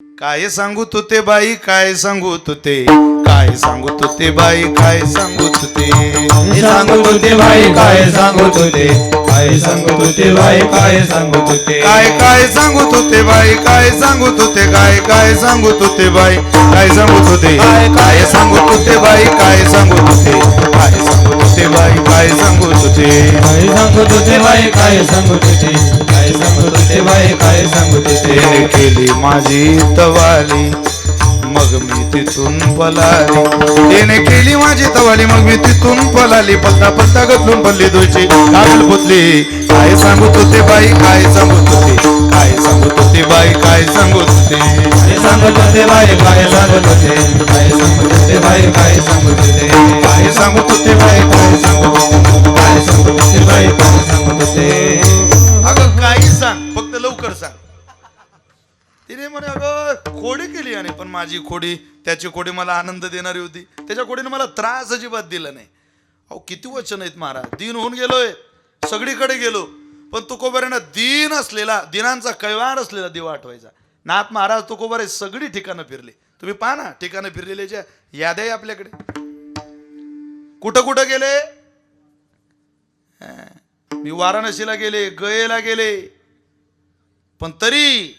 काय सांगू तू ते बाई काय सांगू तू ते काय सांगू तू ते बाई काय सांगू तू ते सांगू तुते भाई काय सांगू तुते काय सांगू तुते भाई काय सांगू तुते काय सांगू तू ते बाई काय सांगू तू ते काय सांगू तू ते बाई काय सांगू तू ते काय सांगू तू ते बाई काय सांगू तू ते काय सांगू तू ते बाई काय सांगू तू ते काय सांगू तुते भाई काय सांगू तुते काय सांगू तुते भाई काय सांगू तुते तिने केली माझी तवाली मग मी तिथून पलाली तिने केली माझी तवाली मग मी तिथून पलाली पलता पलता गपलून पडली तुझी कागल पुतली काय सांगू तू ते बाई काय सांगू तू ते काय सांगू तू ते बाई काय सांगू तू ते काय सांगू तुते भाई काय सांगू तुते काय सांगू तुते भाई काय सांगू तुते काय सांगू तू ते बाई काय सांगू काय सांगू तुते भाई काय सांगू तुते अगं काही सांग फक्त लवकर सांग तिने म्हणे अगं खोडी केली आणि पण माझी खोडी त्याची खोडी मला आनंद देणारी होती त्याच्या खोडीने मला त्रास अजिबात दिला नाही अहो किती वचन आहेत महाराज दीन होऊन गेलोय सगळीकडे गेलो पण तुकोबाऱ्यानं दीन असलेला दिनांचा कैवार असलेला दिवा आठवायचा नाथ महाराज तुकोबारे सगळी ठिकाणं फिरले तुम्ही पहा ना ठिकाणं फिरलेल्याच्या याद्या आहे आपल्याकडे कुठं कुठं गेले मी वाराणसीला गेले गयेला गेले पण तरी